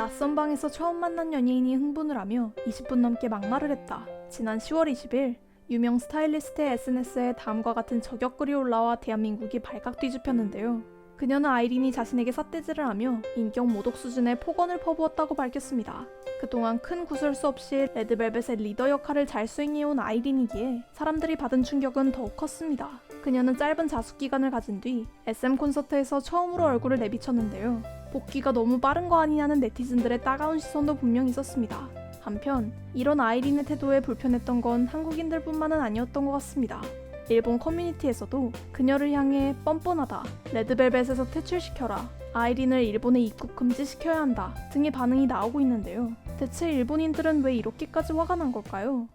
낯선 방에서 처음 만난 연예인이 흥분을 하며 20분 넘게 막말을 했다. 지난 10월 20일 유명 스타일리스트의 SNS에 다음과 같은 저격글이 올라와 대한민국이 발칵 뒤집혔는데요. 그녀는 아이린이 자신에게 삿대질을 하며 인격 모독 수준의 폭언을 퍼부었다고 밝혔습니다. 그동안 큰 구설수 없이 레드벨벳의 리더 역할을 잘 수행해온 아이린이기에 사람들이 받은 충격은 더욱 컸습니다. 그녀는 짧은 자숙 기간을 가진 뒤 SM 콘서트에서 처음으로 얼굴을 내비쳤는데요. 복귀가 너무 빠른 거 아니냐는 네티즌들의 따가운 시선도 분명 있었습니다. 한편 이런 아이린의 태도에 불편했던 건 한국인들뿐만은 아니었던 것 같습니다. 일본 커뮤니티에서도 그녀를 향해 뻔뻔하다, 레드벨벳에서 퇴출시켜라, 아이린을 일본에 입국 금지시켜야 한다 등의 반응이 나오고 있는데요. 대체 일본인들은 왜 이렇게까지 화가 난 걸까요?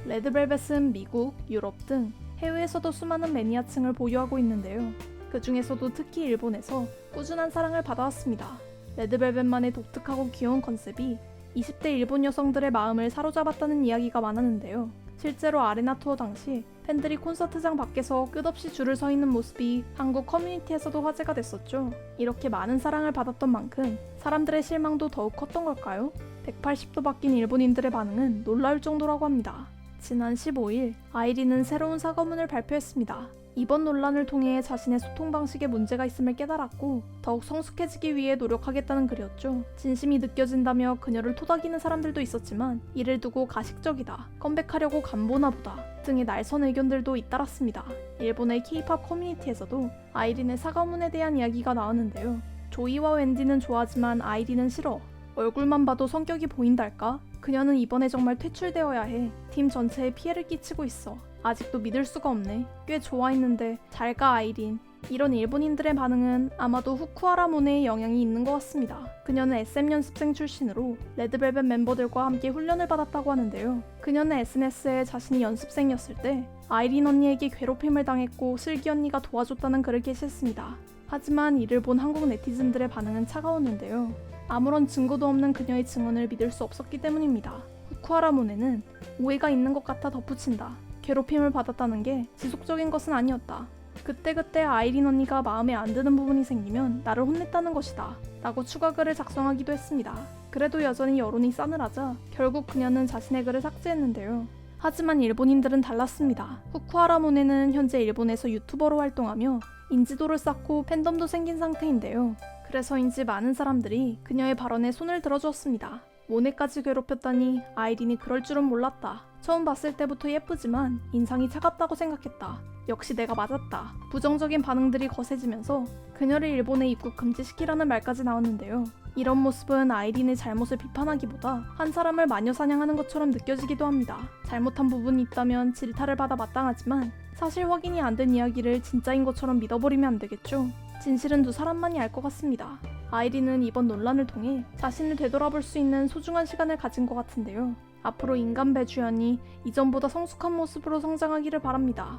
레드벨벳은 미국, 유럽 등 해외에서도 수많은 매니아층을 보유하고 있는데요. 그 중에서도 특히 일본에서 꾸준한 사랑을 받아왔습니다. 레드벨벳만의 독특하고 귀여운 컨셉이 20대 일본 여성들의 마음을 사로잡았다는 이야기가 많았는데요. 실제로 아레나 투어 당시 팬들이 콘서트장 밖에서 끝없이 줄을 서 있는 모습이 한국 커뮤니티에서도 화제가 됐었죠. 이렇게 많은 사랑을 받았던 만큼 사람들의 실망도 더욱 컸던 걸까요? 180도 바뀐 일본인들의 반응은 놀라울 정도라고 합니다. 지난 15일 아이린은 새로운 사과문을 발표했습니다. 이번 논란을 통해 자신의 소통 방식에 문제가 있음을 깨달았고 더욱 성숙해지기 위해 노력하겠다는 글이었죠. 진심이 느껴진다며 그녀를 토닥이는 사람들도 있었지만 이를 두고 가식적이다, 컴백하려고 간보나 보다 등의 날선 의견들도 잇따랐습니다. 일본의 K-POP 커뮤니티에서도 아이린의 사과문에 대한 이야기가 나왔는데요. 조이와 웬디는 좋아하지만 아이린은 싫어. 얼굴만 봐도 성격이 보인달까? 그녀는 이번에 정말 퇴출되어야 해. 팀 전체에 피해를 끼치고 있어. 아직도 믿을 수가 없네. 꽤 좋아했는데 잘가 아이린. 이런 일본인들의 반응은 아마도 후쿠하라 모네의 영향이 있는 것 같습니다. 그녀는 SM 연습생 출신으로 레드벨벳 멤버들과 함께 훈련을 받았다고 하는데요. 그녀는 SNS에 자신이 연습생이었을 때 아이린 언니에게 괴롭힘을 당했고 슬기 언니가 도와줬다는 글을 게시했습니다. 하지만 이를 본 한국 네티즌들의 반응은 차가웠는데요. 아무런 증거도 없는 그녀의 증언을 믿을 수 없었기 때문입니다. 후쿠하라 모네는 오해가 있는 것 같아 덧붙인다. 괴롭힘을 받았다는 게 지속적인 것은 아니었다. 그때그때 아이린 언니가 마음에 안 드는 부분이 생기면 나를 혼냈다는 것이다 라고 추가글을 작성하기도 했습니다. 그래도 여전히 여론이 싸늘하자 결국 그녀는 자신의 글을 삭제했는데요. 하지만 일본인들은 달랐습니다. 후쿠하라 모네는 현재 일본에서 유튜버로 활동하며 인지도를 쌓고 팬덤도 생긴 상태인데요. 그래서인지 많은 사람들이 그녀의 발언에 손을 들어주었습니다. 모네까지 괴롭혔다니 아이린이 그럴 줄은 몰랐다. 처음 봤을 때부터 예쁘지만 인상이 차갑다고 생각했다. 역시 내가 맞았다. 부정적인 반응들이 거세지면서 그녀를 일본에 입국 금지시키라는 말까지 나왔는데요. 이런 모습은 아이린의 잘못을 비판하기보다 한 사람을 마녀 사냥하는 것처럼 느껴지기도 합니다. 잘못한 부분이 있다면 질타를 받아 마땅하지만 사실 확인이 안 된 이야기를 진짜인 것처럼 믿어버리면 안 되겠죠. 진실은 두 사람만이 알 것 같습니다. 아이린은 이번 논란을 통해 자신을 되돌아볼 수 있는 소중한 시간을 가진 것 같은데요. 앞으로 인간 배주연이 이전보다 성숙한 모습으로 성장하기를 바랍니다.